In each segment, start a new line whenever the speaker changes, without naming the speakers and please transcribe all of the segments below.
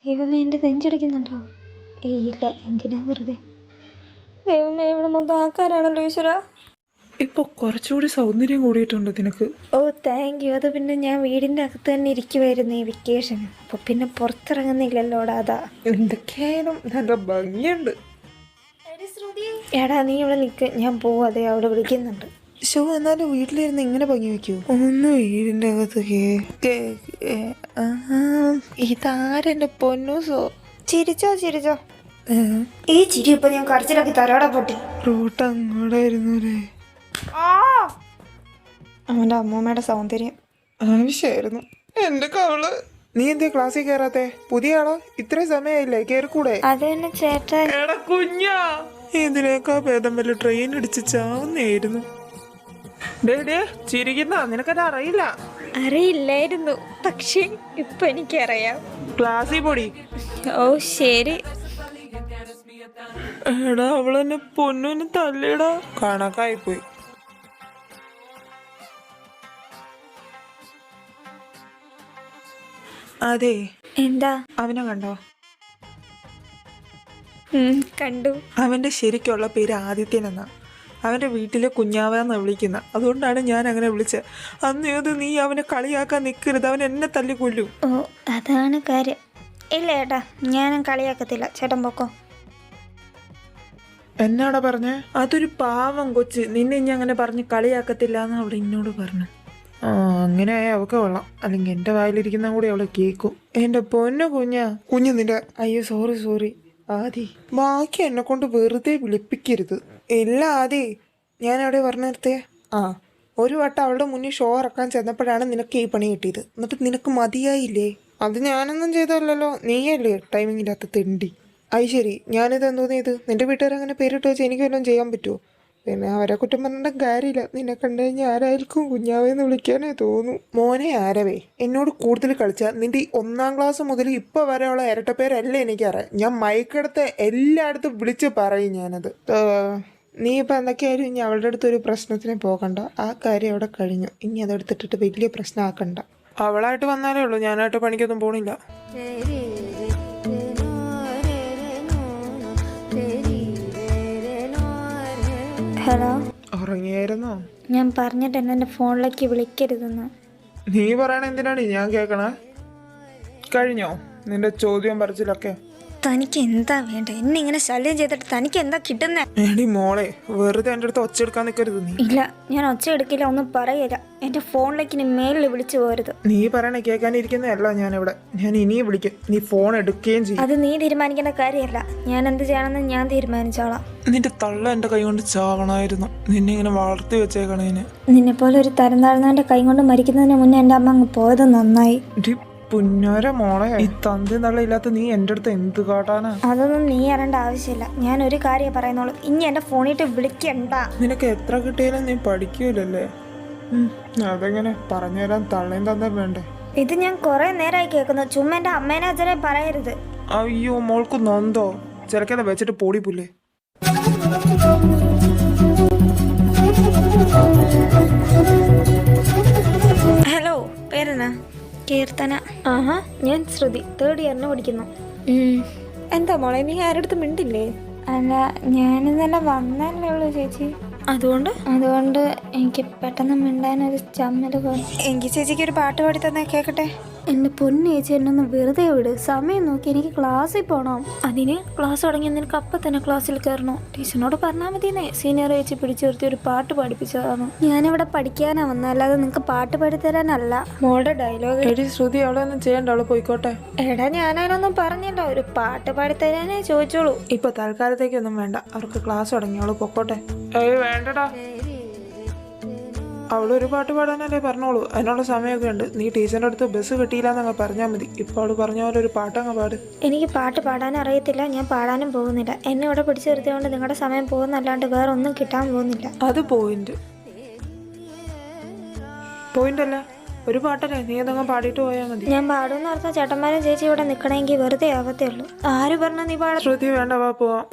ദൈവമേ എൻ്റെ നെഞ്ചടിക്കുന്നുണ്ടോ? ഏയ് ഇല്ല, എന്തിനാ വെറുതെ. ദൈവമേ ഇവിടെ മൊത്തം ആൾക്കാരാണല്ലോ ഈശ്വര.
ഇപ്പൊ കുറച്ചുകൂടി സൗന്ദര്യം കൂടിയിട്ടുണ്ട് നിനക്ക്.
ഓ താങ്ക് യു. അത് പിന്നെ ഞാൻ വീടിൻ്റെ അകത്ത് തന്നെ ഇരിക്കുമായിരുന്നു ഈ വെക്കേഷൻ. അപ്പോൾ പിന്നെ പുറത്തിറങ്ങുന്നില്ലല്ലോടാ, അതാ.
എന്തൊക്കെയായാലും നല്ല ഭംഗിയുണ്ട്.
എടാ നീ ഇവിടെ നിൽക്ക്, ഞാൻ പോവും. അതെ അവിടെ വിളിക്കുന്നുണ്ട്.
ഷോ എന്നാലും വീട്ടിലിരുന്ന് ഇങ്ങനെ ഭംഗി വെക്കൂ. ഒന്ന് വീടിന്റെ അകത്ത് ഇതാരെന്റെ പൊന്നൂസോ?
ചിരിച്ചോ ചിരിച്ചോ. ഈ ചിരി ഇപ്പൊ ഞാൻ കരച്ചിലാക്കി തരാടാ പൊട്ടി.
റൂട്ട് അങ്ങോട്ടായിരുന്നു അല്ലേ?
അവൻ്റെ അമ്മൂമ്മയുടെ സൗന്ദര്യം
ആവശ്യമായിരുന്നു. എന്റെ കവള്. നീ എന്തേ ക്ലാസ്സിൽ കയറാത്തെ? പുതിയ ആളോ? ഇത്രയും സമയമായില്ലേ, കേറിക്കൂടെ?
അത് തന്നെ ചേട്ടാ.
എടാ കുഞ്ഞാ, ഇതിനേക്കാ ഭേദം വല്ല ട്രെയിൻ ഇടിച്ച് ചാവുന്നായിരുന്നു. ചിരിക്കുന്ന നിനക്കത് അറിയില്ല.
അറിയില്ലായിരുന്നു, പക്ഷെ ഇപ്പൊ എനിക്കറിയാം.
ക്ലാസ്സിൽ പൊടി.
ഓ ശരി.
എടാ അവളെന്നെ പൊന്നുവിന് തല്ലിടാ. കണക്കായി പോയി. അതെ,
എന്താ?
അവനെ കണ്ടോ?
കണ്ടു.
അവന്റെ ശരിക്കുള്ള പേര് ആദിത്യൻ എന്നാ. അവന്റെ വീട്ടിലെ കുഞ്ഞാവെന്ന് വിളിക്കുന്ന, അതുകൊണ്ടാണ് ഞാൻ അങ്ങനെ വിളിച്ചത്. അന്നേത് നീ അവനെ കളിയാക്കാൻ നിൽക്കരുത്, അവൻ എന്നെ തല്ലിക്കൊല്ലും.
ഓ അതാണ് കാര്യം. ഇല്ല ചേട്ടാ, ഞാനും കളിയാക്കത്തില്ല. ചേട്ടൻ പൊക്കോ.
എന്നാടാ പറഞ്ഞേ? അതൊരു പാവം കൊച്ച്, നിന്നെ ഇനി അങ്ങനെ പറഞ്ഞ് കളിയാക്കത്തില്ല എന്ന് അവിടെ എന്നോട് പറഞ്ഞു. അങ്ങനെ ആയ അവൾക്ക് കൊള്ളാം, അല്ലെങ്കിൽ എന്റെ വായിലിരിക്കുന്ന കൂടി അവളെ കേൾക്കും. എന്റെ പൊന്നു കുഞ്ഞു നിന്റെ. അയ്യോ സോറി ആദി, ബാക്കി എന്നെ കൊണ്ട് വെറുതെ വിളിപ്പിക്കരുത്. ഇല്ല ആദി, ഞാൻ അവിടെ പറഞ്ഞു നിർത്തേ. ഒരു വട്ടം അവളുടെ മുന്നിൽ ഷോ ഇറക്കാൻ ചെന്നപ്പോഴാണ് നിനക്ക് ഈ പണി കിട്ടിയത്. എന്നിട്ട് നിനക്ക് മതിയായില്ലേ? അത് ഞാനൊന്നും ചെയ്തല്ലോ, നീയല്ലേ ടൈമിങ്ങില്ലാത്ത തെണ്ടി. അത് ശരി, ഞാനിത് എന്തോന്നിയത്? നിന്റെ വീട്ടുകാർ അങ്ങനെ പേരിട്ട് വെച്ച് എനിക്ക് വല്ലതും ചെയ്യാൻ പറ്റുമോ? പിന്നെ അവരെ കുറ്റം പറഞ്ഞിട്ട് കാര്യമില്ല. നിന്നെ കണ്ടു കഴിഞ്ഞാൽ ആരായിരിക്കും കുഞ്ഞാവേന്ന് വിളിക്കാനേ തോന്നും. മോനെ ആരവേ, എന്നോട് കൂടുതൽ കളിച്ചാൽ നിന്റെ 1ാം ക്ലാസ് മുതൽ ഇപ്പൊ വരെയുള്ള ഇരട്ടപ്പേരല്ലേ എനിക്കറിയാം. ഞാൻ മയക്കെടുത്ത് എല്ലായിടത്തും വിളിച്ച് പറയും ഞാനത്. നീ ഇപ്പം എന്തൊക്കെയായാലും ഇനി അവളുടെ അടുത്തൊരു പ്രശ്നത്തിന് പോകണ്ട. ആ കാര്യം അവിടെ കഴിഞ്ഞു. ഇനി അതെടുത്തിട്ടിട്ട് വലിയ പ്രശ്നമാക്കണ്ട. അവളായിട്ട് വന്നാലേ ഉള്ളൂ, ഞാനായിട്ട് പണിക്കൊന്നും പോണില്ല.
ഹലോ,
ഉറങ്ങിയായിരുന്നോ?
ഞാൻ പറഞ്ഞിട്ടുണ്ട് എൻ്റെ ഫോണിലേക്ക് വിളിക്കരുതെന്ന്.
നീ പറയണ എന്തിനാണ് ഞാൻ കേൾക്കണേ? കഴിഞ്ഞോ നിന്റെ ചോദ്യം പറച്ചിലൊക്കെ?
തനിക്ക് എന്താ വേണ്ട? എന്നെ ഇങ്ങനെ ശല്യം ചെയ്തിട്ട് തനിക്ക് എന്താ കിട്ടുന്നേ?
എടി മോളെ, വെറുതെ എൻ്റെ അടുത്ത് ഒച്ച എടുക്കാൻ നിൽക്കരുത് നീ.
ഇല്ല, ഞാൻ ഒച്ച എടുക്കില്ല, ഒന്നും പറയില്ല. എൻ്റെ ഫോണിലേക്ക് ഇനി മേലിൽ വിളിച്ചു പോരുത്.
നീ പറയണ കേൾക്കാനിരിക്കുന്നതല്ല ഞാനിവിടെ. ഞാൻ ഇനിയും വിളിക്കും, നീ ഫോൺ എടുക്കുകയും ചെയ്യും.
അത് നീ തീരുമാനിക്കേണ്ട കാര്യമല്ല. ഞാൻ എന്ത് ചെയ്യണമെന്ന് ഞാൻ തീരുമാനിച്ചോളാം.
നിന്റെ തള്ള എൻ്റെ കൈ കൊണ്ട് ചാവണമായിരുന്നു. നിന്നെ ഇങ്ങനെ വളർത്തി വെച്ചേക്കണേന്.
നിന്നെ പോലെ ഒരു തരം താഴ്ന്നവൻ്റെ കൈ കൊണ്ട് മരിക്കുന്നതിന് മുന്നേ എൻ്റെ അമ്മ അങ്ങ് പോയത് നന്നായി.
പുന്നോര മോളെ, ഈ തന്തി നള്ളയില്ലാത്ത നീ എൻ്റെ അടുത്ത് എന്ത് കാട്ടാനാ?
അതൊന്നും നീ അറിയേണ്ട ആവശ്യമില്ല. ഞാൻ ഒരു കാര്യം പറയുന്നുള്ളൂ, ഇനി എൻ്റെ ഫോണിട്ട് വിളിക്കണ്ട.
നിനക്ക് എത്ര കിട്ടിയാലും നീ പഠിക്കൂലല്ലേ? അതെങ്ങനെ പറഞ്ഞുതരാൻ തള്ളയും തന്നെ വേണ്ടേ?
ഇത് ഞാൻ കുറെ നേരമായി കേൾക്കുന്നു. ചുമ്മാ എൻ്റെ അമ്മേനെ അച്ഛനെ പറയരുത്.
അയ്യോ, മോൾക്ക് നൊന്തോ? ചിലക്കത വെച്ചിട്ട് പൊടി പുല്ലേ.
ഹലോ, പേരെന്നാ? കീർത്തന. ആഹാ, ഞാൻ ശ്രുതി, 3rd ഇയറിന് പഠിക്കുന്നു. എന്താ മോളെ, നീ ആരുടെ മിണ്ടില്ലേ? അല്ല, ഞാനിന്നലെ വന്നല്ലേ ഉള്ളൂ ചേച്ചി. അതുകൊണ്ട് എനിക്ക് പെട്ടെന്ന് മിണ്ടാനൊരു ചമ്മല് പോലെ. എനിക്ക് ചേച്ചിക്ക് ഒരു പാട്ട് പാടി തന്നെ കേൾക്കട്ടെ? എൻ്റെ പൊന്നു ചേച്ചി, എന്നൊന്ന് വെറുതെ വിട്. സമയം നോക്കി, എനിക്ക് ക്ലാസ്സിൽ പോകണം. അതിന് ക്ലാസ് തുടങ്ങി നിനക്ക് അപ്പം തന്നെ ക്ലാസ്സിൽ കയറണോ? ടീച്ചറിനോട് പറഞ്ഞാൽ മതിയെന്നേ. സീനിയർ ചേച്ചി പിടിച്ചു നിർത്തി ഒരു പാട്ട് പഠിപ്പിച്ചതാണ്. ഞാനിവിടെ പഠിക്കാനാ വന്നത്, അല്ലാതെ നിങ്ങൾക്ക് പാട്ട് പാടിത്തരാനല്ല. മോളുടെ ഡയലോഗ്.
എടി ശ്രുതി, അവളൊന്നും ചെയ്യണ്ട, അവള് പോയിക്കോട്ടെ.
എടാ, ഞാനതിനൊന്നും പറഞ്ഞല്ലോ, ഒരു പാട്ട് പാടിത്തരാനേ ചോദിച്ചോളൂ.
ഇപ്പൊ തൽക്കാലത്തേക്കൊന്നും വേണ്ട, അവർക്ക് ക്ലാസ് തുടങ്ങി, അവള് പൊക്കോട്ടെ. വേണ്ടടാ, അവളൊരു പാട്ട് പാടാനല്ലേ പറഞ്ഞോളൂ. അതിനുള്ള സമയമൊക്കെ ഉണ്ട്. നീ ടീച്ചറിൻ്റെ അടുത്ത് ബസ് കിട്ടിയില്ലെന്നങ്ങ് പറഞ്ഞാൽ മതി. ഇപ്പോൾ അവള് പറഞ്ഞ പോലെ ഒരു പാട്ടങ്ങ് പാട്.
എനിക്ക് പാട്ട് പാടാൻ അറിയത്തില്ല, ഞാൻ പാടാനും പോകുന്നില്ല. എന്നെ ഇവിടെ പിടിച്ചു നിർത്തിയോണ്ട് നിങ്ങളുടെ സമയം പോകുന്നല്ലാണ്ട് വേറെ ഒന്നും കിട്ടാൻ പോകുന്നില്ല.
അത് പോയിന്റ് അല്ല, ഒരു പാട്ടല്ലേ, നീ അതങ്ങ് പാടിയിട്ട് പോയാൽ മതി.
ഞാൻ പാടുമെന്ന് പറഞ്ഞാൽ ചേട്ടന്മാരും ചേച്ചി ഇവിടെ നിൽക്കണമെങ്കിൽ വെറുതെ ആവത്തേ ഉള്ളൂ. ആര് പറഞ്ഞാൽ നീ പാടാ?
ശ്രുതി വേണ്ട, വാ പോവാം.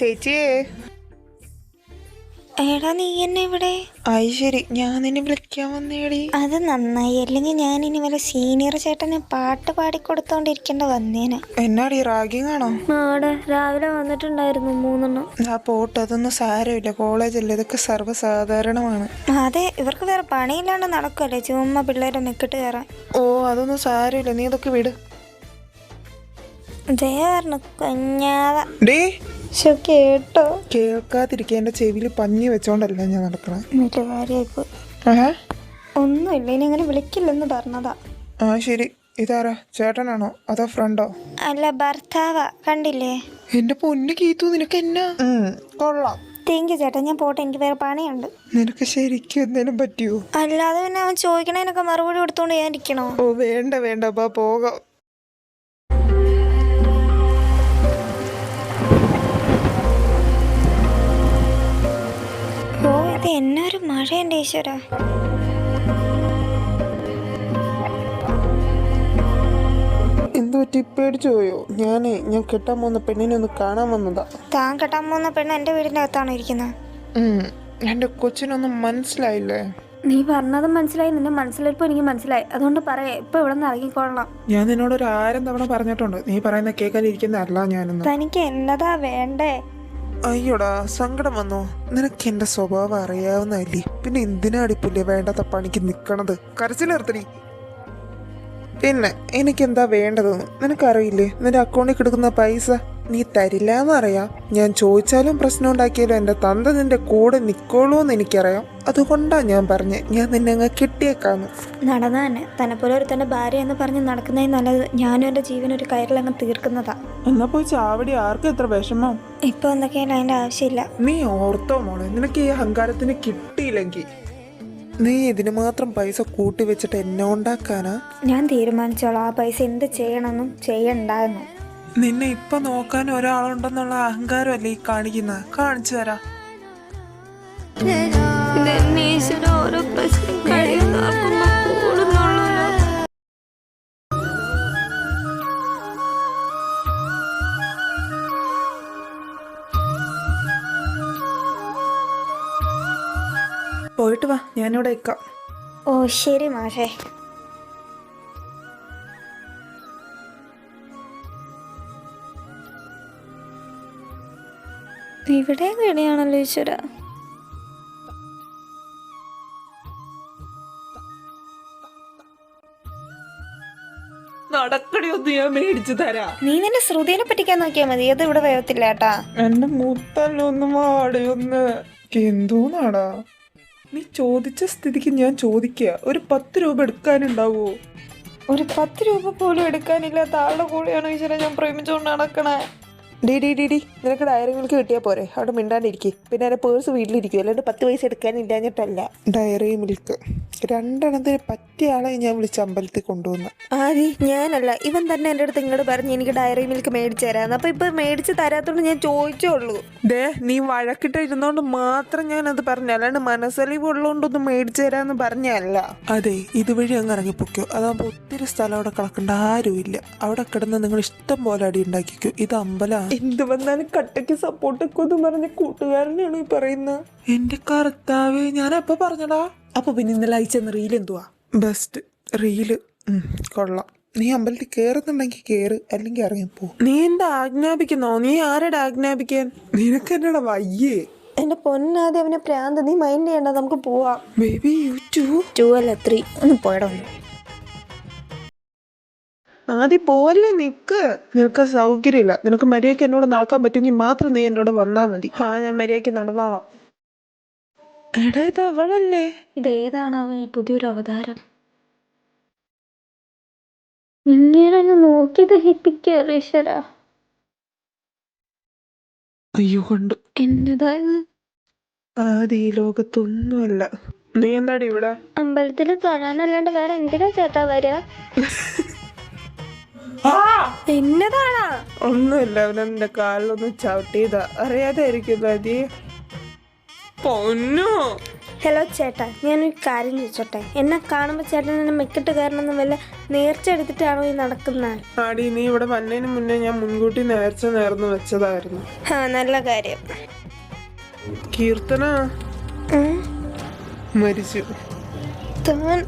ചേച്ചിയേ.
എടാ നീ എന്നെ ഇവിടെ?
ശരി, ഞാൻ നിന്നെ വിളിക്കാൻ വന്നേടി.
അത് നന്നായി, അല്ലെങ്കിൽ ഞാൻ ഇനി വല്ല സീനിയർ ചേട്ടനെ പാട്ട് പാടിക്കൊടുത്തോണ്ടിരിക്കേണ്ട വന്നേനെ.
എന്നാടി റാഗിങ് ആണോ?
ആടെ രാവിലെ വന്നിട്ടുണ്ടായിരുന്നു 3
ആ പോട്ട്, അതൊന്നും സാരമില്ല, കോളേജല്ലേ, ഇതൊക്കെ സർവ്വസാധാരണമാണ്.
അതെ, ഇവർക്ക് വേറെ പണിയില്ലാണ്ട് നടക്കുമല്ലേ ചുമ്മാ പിള്ളേരെ മെക്കിട്ട് കയറാൻ.
അതൊന്നും സാരമില്ല, നീ ഇതൊക്കെ വിട്.
ജയവരണ കുഞ്ഞാവ
ഡേ
കേട്ടോ?
കേൾക്കാതിരിക്കുക, എന്റെ ചെവിയിൽ പഞ്ഞി വെച്ചോണ്ടല്ല ഞാൻ നടക്കണേ.
വലിയ കാര്യമായിപ്പോ. ഒന്നുമില്ല, ഇനി അങ്ങനെ വിളിക്കില്ലെന്ന് പറഞ്ഞതാ.
ശരി. ഇതാരാ, ചേട്ടനാണോ അതോ ഫ്രണ്ടോ?
അല്ല, ഭർത്താവാ. കണ്ടില്ലേ?
എന്റെ പൊന്നു കീത്തു, നിനക്ക് എന്നാ? കൊള്ളാം.
താങ്ക് യു ചേട്ടാ, ഞാൻ പോട്ടെ, എനിക്ക് വേറെ പണിയുണ്ട്.
നിനക്ക് ശരിക്കും എന്തെങ്കിലും പറ്റിയോ?
അല്ലാതെ പിന്നെ അവൻ ചോദിക്കണേനൊക്കെ മറുപടി കൊടുത്തോണ്ട് ഞാൻ ഇരിക്കണോ?
വേണ്ട വേണ്ട, അപ്പാ പോകാം.
ഇത് എന്നൊരു മഴ എൻ്റെ ഈശ്വര.
എന്ത് പറ്റി, പേടിച്ചു പോയോ? ഞാൻ കെട്ടാൻ പോകുന്ന പെണ്ണിനെ ഒന്ന് കാണാൻ വന്നതാ.
താൻ കെട്ടാൻ പോകുന്ന പെണ്ണ് എൻ്റെ വീടിൻ്റെ അകത്താണോ ഇരിക്കുന്നത്?
എന്റെ കൊച്ചിനൊന്നും മനസ്സിലായില്ലേ?
നീ പറഞ്ഞത് മനസ്സിലായി, നിന്റെ മനസ്സിലിപ്പോ എനിക്ക് മനസ്സിലായി. അതുകൊണ്ട് പറയാ, ഇപ്പൊ ഇവിടെ നിന്ന് ഇറങ്ങിക്കൊള്ളാം.
ഞാൻ നിന്നോട് 1000 തവണ പറഞ്ഞിട്ടുണ്ട്, നീ പറയുന്ന കേൾക്കാനിരിക്കുന്നതല്ല ഞാനൊന്നും.
തനിക്ക് എന്നതാ വേണ്ടേ?
അയ്യോടാ, സങ്കടം വന്നോ? നിനക്ക് എന്റെ സ്വഭാവം അറിയാവുന്നതല്ലേ, പിന്നെ എന്തിനാടിപ്പില്ലേ വേണ്ടാത്ത പണിക്ക് നിക്കണത്? കരച്ചിലേർത്തടി. പിന്നെ എനിക്കെന്താ വേണ്ടതെന്ന് നിനക്കറിയില്ലേ? നിന്റെ അക്കൗണ്ടിൽ കിടക്കുന്ന പൈസ നീ തരില്ല എന്നറിയാം. ഞാൻ ചോദിച്ചാലും പ്രശ്നം ഉണ്ടാക്കിയാലും എന്റെ തന്ത നിന്റെ കൂടെ നിക്കോളൂ എന്ന് എനിക്കറിയാം. അതുകൊണ്ടാ ഞാൻ പറഞ്ഞേ, ഞാൻ നിന്നെ അങ്ങ് കിട്ടിയേക്കാന്ന്.
നടന്നാ തന്നെ തന്നെപ്പോലെ ഒരു തന്റെ ഭാര്യ എന്ന് പറഞ്ഞ് നടക്കുന്നേ നല്ലത്. ഞാനും എന്റെ ജീവൻ ഒരു കയറിലങ്ങ് തീർക്കുന്നതാ.
എന്നാ പോയി ചാവടി, ആർക്കും എത്ര വിഷമം.
ഇപ്പൊ എന്തൊക്കെയാലും അതിന്റെ ആവശ്യമില്ല.
നീ ഓർത്തോ മോളെ, നിനക്ക് ഈ അഹങ്കാരത്തിന് കിട്ടിയില്ലെങ്കിൽ നീ ഇതിന് മാത്രം പൈസ കൂട്ടി വെച്ചിട്ട് എന്നെ ഉണ്ടാക്കാനാ?
ഞാൻ തീരുമാനിച്ചോളാം ആ പൈസ എന്ത് ചെയ്യണമെന്നും ചെയ്യണ്ടെന്നും.
നിന്നെ ഇപ്പൊ നോക്കാൻ ഒരാളുണ്ടെന്നുള്ള അഹങ്കാരമല്ലേ ഈ കാണിക്കുന്ന? കാണിച്ചു തരാം.
ഓരോ പ്രശ്നം കഴിയുന്ന
പോയിട്ട് വാ, ഞാനിവിടെ നിൽക്കാം.
ഓ ശരി മാഷേ. ഇവിടെ എവിടെയാണല്ലോ ഈശ്വര.
നടക്കടി, ഒന്ന് ഞാൻ മേടിച്ചു തരാം.
നീ നിന്റെ ശ്രുതിനെ പറ്റിക്കാൻ നോക്കിയാ മതി, അത് ഇവിടെ വരത്തില്ല കേട്ടാ.
എന്റെ മുത്തല്ലൊന്നും വാടയൊന്ന്. എന്തോന്നാടാ നീ ചോദിച്ച സ്ഥിതിക്ക് ഞാൻ ചോദിക്കുക, ഒരു 10 രൂപ എടുക്കാനുണ്ടാവോ?
ഒരു 10 രൂപ പോലും എടുക്കാനില്ലാത്ത ആളുടെ കൂടെയാണ് ഈശ്വര ഞാൻ പ്രേമിച്ചുകൊണ്ട് നടക്കണേ.
ഡി നിനക്ക് ഡയറി മിൽക്ക് കിട്ടിയാൽ പോരെ? അവിടെ മിണ്ടാണ്ടിരിക്കും. പിന്നെ എൻ്റെ പേഴ്സ് വീട്ടിലിരിക്കും, അല്ലാണ്ട് 10 പൈസ എടുക്കാനില്ലാഞ്ഞിട്ടല്ല. ഡയറി മിൽക്ക് 2 എണ്ണത്തിന് പറ്റിയ ആളെ ഞാൻ വിളിച്ച് അമ്പലത്തിൽ കൊണ്ടുവന്നു.
ആദി, ഞാനല്ല, ഇവൻ തന്നെ എൻ്റെ അടുത്ത് ഇങ്ങോട്ട് പറഞ്ഞ് എനിക്ക് ഡയറി മിൽക്ക് മേടിച്ചു തരാമെന്ന്. അപ്പം ഇപ്പം മേടിച്ച് തരാത്തോണ്ട് ഞാൻ ചോദിച്ചോളൂ.
നീ വഴക്കിട്ടിരുന്നോണ്ട് മാത്രം ഞാനത് പറഞ്ഞു, അല്ലാണ്ട് മനസ്സലിവ് ഉള്ളതുകൊണ്ടൊന്നും മേടിച്ചു തരാമെന്ന് പറഞ്ഞല്ല. അതെ, ഇതുവഴി അങ്ങ് ഇറങ്ങിപ്പോക്കോ, അതാകുമ്പോൾ ഒത്തിരി സ്ഥലം അവിടെ കിടക്കേണ്ട ആരുമില്ല. അവിടെ കിടന്ന് നിങ്ങൾ ഇഷ്ടം പോലെ അടി ഉണ്ടാക്കിക്കോ. ഇത് അമ്പലമാണ്. എന്ത് വന്നാലും കട്ടയ്ക്ക് സപ്പോർട്ടൊക്കെ എന്ന് പറഞ്ഞ കൂട്ടുകാരനാണ് ഈ പറയുന്നത്. എന്റെ കർത്താവേ, ഞാൻ എപ്പോ പറഞ്ഞടാ? അപ്പൊ പിന്നെ ഇന്നലെ അയച്ചെന്ന റീൽ എന്തുവാ? Best reel. കൊള്ളാം. നീ അമ്പലത്തിൽ കേറുന്നുണ്ടെങ്കിൽ കേറ്, അല്ലെങ്കിൽ ഇറങ്ങിപ്പോ. നീ എന്താ ആജ്ഞാപിക്കുന്നോ? നീ ആരുടെ ആജ്ഞാപിക്കാൻ? നിനക്ക് എന്നടാ വയ്യേ?
എന്റെ പൊന്നാദ്യം അവനെ പ്രാന്ത്, നീ മൈൻഡ് ചെയ്യണ്ട, നമുക്ക് പോവാം.
ബേബി, യു
2 അല്ല 3 ഒന്ന് പോയടോ.
ആദ്യം പോലെ നിക്ക്. നിനക്ക് സൗകര്യമില്ല. നിനക്ക് മര്യാദയ്ക്ക് എന്നോട് നടക്കാൻ പറ്റുമെങ്കിൽ മാത്രം നീ എന്നോട് വന്നാൽ മതി. ഞാൻ മര്യാദയ്ക്ക് നടന്നോളാം. എടാ, ഇത് അവളല്ലേ?
ഇതേതാണ് ഈ പുതിയൊരു അവതാരം? ഇങ്ങനെ നോക്കി ദഹിപ്പിക്കാറ് ഈശ്വര.
അയ്യോ, കണ്ടു.
എന്നതായത്?
ഈ ലോകത്തൊന്നുമല്ല. നീ എന്താടി ഇവിടെ?
അമ്പലത്തിൽ തൊഴാനല്ലാണ്ട് വേറെ എന്തിനാ ചേട്ടാ വരിക? എന്നതാണാ?
ഒന്നുമില്ല, അവനെന്റെ കാലിലൊന്നും ചവിട്ടിയതാ. അറിയാതെ ആയിരിക്കും. പൊന്നു,
ഹലോ ചേട്ടാ, ഞാനൊരു കാര്യം ചോദിച്ചോട്ടെ? എന്നെ കാണുമ്പോൾ ചേട്ടൻ എന്നെ മെക്കിട്ട് കയറണമെന്ന് വല്ല നേർച്ച എടുത്തിട്ടാണോ ഈ നടക്കുന്നത്?
ആടി, നീ ഇവിടെ വന്നതിന് മുന്നേ ഞാൻ മുൻകൂട്ടി നേർന്നു വെച്ചതായിരുന്നു.
നല്ല കാര്യം.
കീർത്തന മരിച്ചു.
താൻ